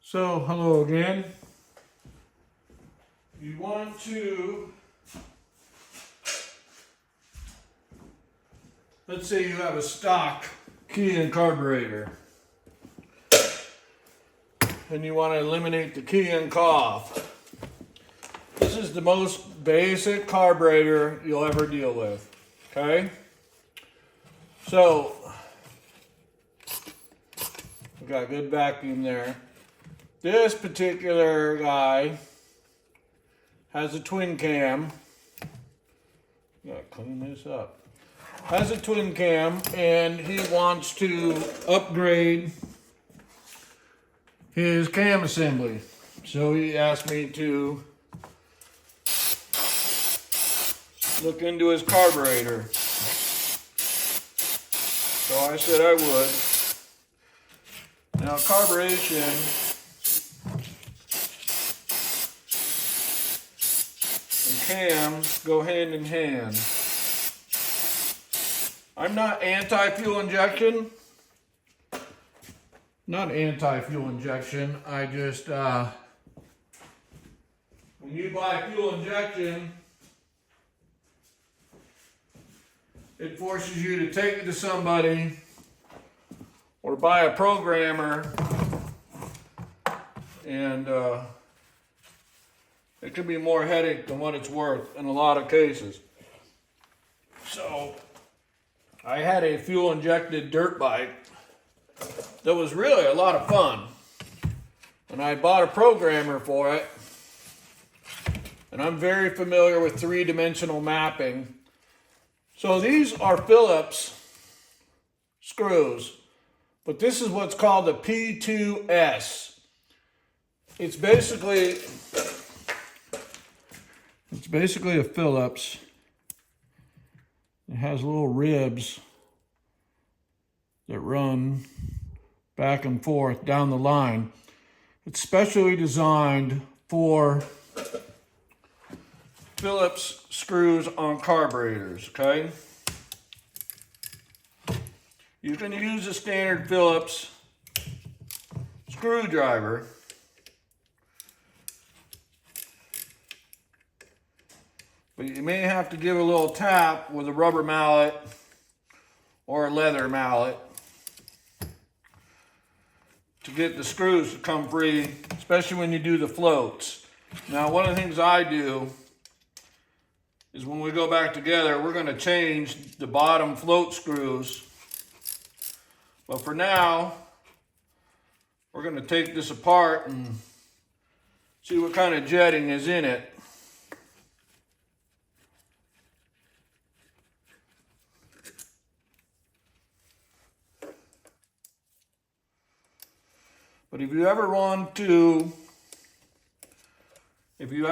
So, hello again. You want to, let's say you have a stock Keihin carburetor and you want to eliminate the Keihin cough. This is the most basic carburetor you'll ever deal with, okay? So, we got a good vacuum there. This particular guy has a twin cam. Gotta clean this up. Has a twin cam, and he wants to upgrade his cam assembly. So he asked me to look into his carburetor. So I said I would. Now, carburation and cams go hand in hand. I'm not anti-fuel injection. Not anti-fuel injection. I just, when you buy fuel injection, it forces you to take it to somebody or buy a programmer, and it can be more headache than what it's worth in a lot of cases. So I had a fuel injected dirt bike that was really a lot of fun, and I bought a programmer for it, and I'm very familiar with three-dimensional mapping. So these are Phillips screws, but this is what's called a P2S. It's basically a Phillips. It has little ribs that run back and forth down the line. It's specially designed for Phillips screws on carburetors, okay? You can use a standard Phillips screwdriver, but you may have to give a little tap with a rubber mallet or a leather mallet to get the screws to come free, especially when you do the floats. Now, one of the things I do is when we go back together, we're going to change the bottom float screws. But for now, we're going to take this apart and see what kind of jetting is in it. But if you have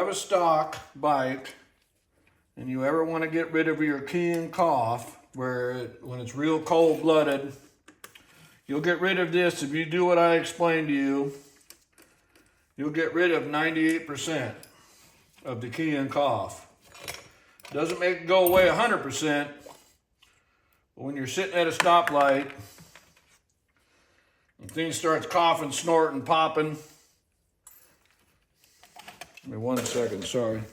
a stock bike and you ever want to get rid of your Keihin cough, when it's real cold-blooded, you'll get rid of this. If you do what I explained to you, you'll get rid of 98% of the Keihin cough. Doesn't make it go away 100%, but when you're sitting at a stoplight and things starts coughing, snorting, popping. Give me 1 second, sorry.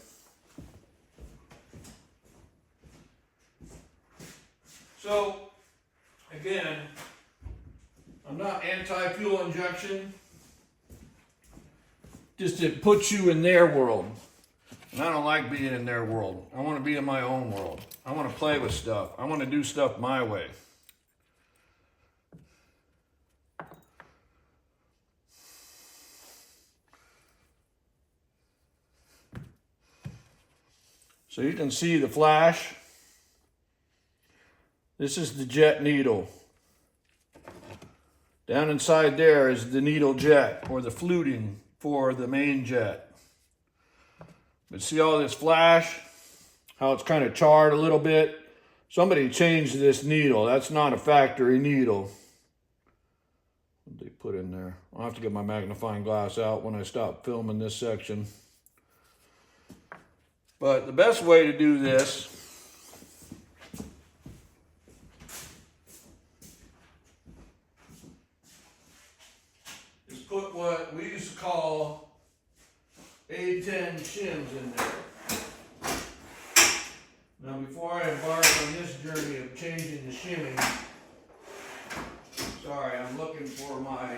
So, again, I'm not anti-fuel injection. Just it puts you in their world. And I don't like being in their world. I want to be in my own world. I want to play with stuff. I want to do stuff my way. So you can see the flash. This is the jet needle. Down inside there is the needle jet, or the fluting for the main jet. But see all this flash? How it's kind of charred a little bit? Somebody changed this needle. That's not a factory needle. What did they put in there? I'll have to get my magnifying glass out when I stop filming this section. But the best way to do this is put what we used to call A10 shims in there. Now before I embark on this journey of changing the shimming, sorry, I'm looking for my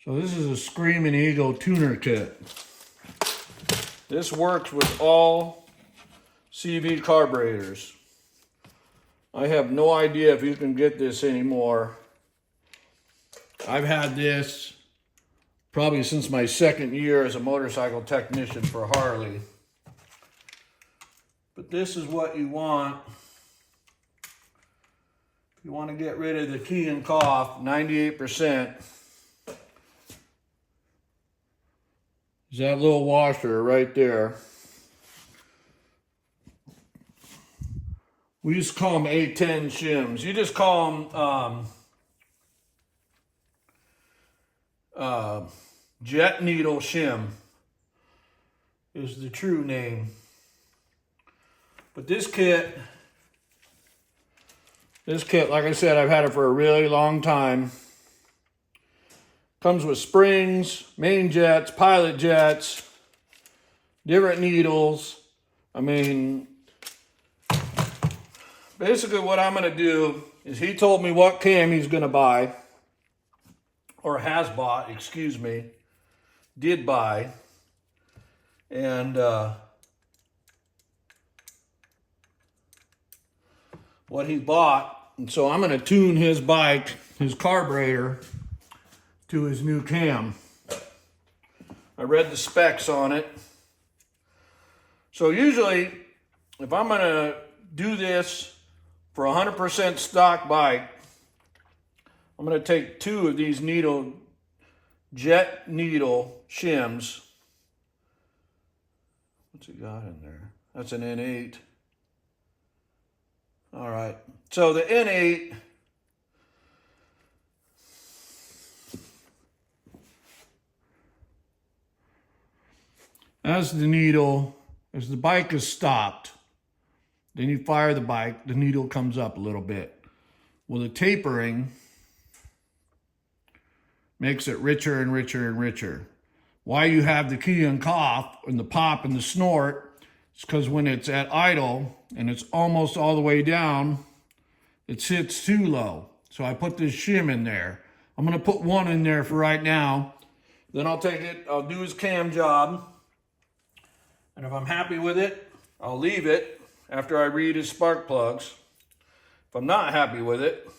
So this is a Screaming Eagle tuner kit. This works with all CV carburetors. I have no idea if you can get this anymore. I've had this probably since my second year as a motorcycle technician for Harley. But this is what you want. If you want to get rid of the Keihin cough, 98%. Is that little washer right there. We used to call them A10 shims. You just call them jet needle shim is the true name. But this kit, like I said, I've had it for a really long time. Comes with springs, main jets, pilot jets, different needles. I mean, basically what I'm going to do is he told me what cam he's going to buy, or has bought, excuse me, did buy. And what he bought. And so I'm going to tune his bike, his carburetor, to his new cam. I read the specs on it. So usually, if I'm gonna do this for a 100% stock bike, I'm gonna take 2 of these jet needle shims. What's it got in there? That's an N8. All right, so the N8, as the bike is stopped, then you fire the bike, the needle comes up a little bit. Well, the tapering makes it richer and richer and richer. Why you have the Keihin cough and the pop and the snort, it's because when it's at idle and it's almost all the way down, it sits too low. So I put this shim in there. I'm gonna put 1 in there for right now. Then I'll take it, I'll do his cam job. And if I'm happy with it, I'll leave it after I read his spark plugs. If I'm not happy with it,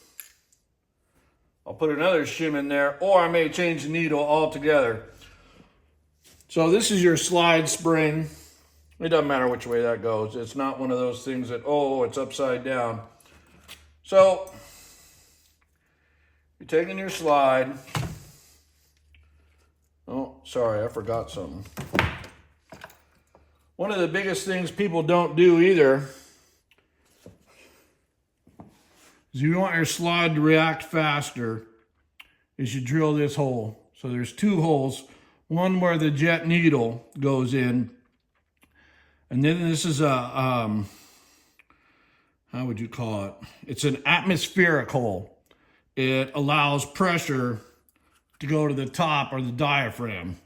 I'll put another shim in there, or I may change the needle altogether. So this is your slide spring. It doesn't matter which way that goes. It's not one of those things that, oh, it's upside down. So you're taking your slide. Oh, sorry, I forgot something. One of the biggest things people don't do either is you want your slide to react faster is you drill this hole. So there's 2 holes, one where the jet needle goes in, and then this is a, how would you call it? It's an atmospheric hole. It allows pressure to go to the top or the diaphragm.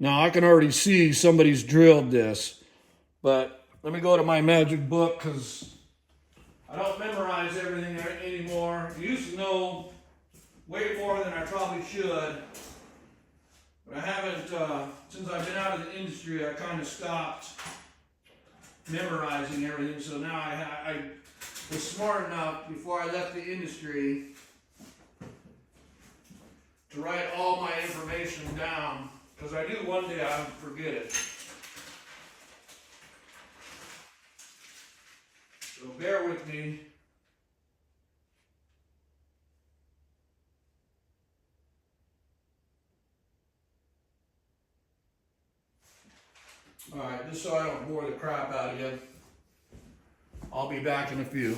Now, I can already see somebody's drilled this, but let me go to my magic book because I don't memorize everything anymore. I used to know way more than I probably should, but I haven't, since I've been out of the industry, I kind of stopped memorizing everything. So now I was smart enough before I left the industry to write all my information down, because I knew one day I would forget it. So bear with me. All right, just so I don't bore the crap out of you, I'll be back in a few.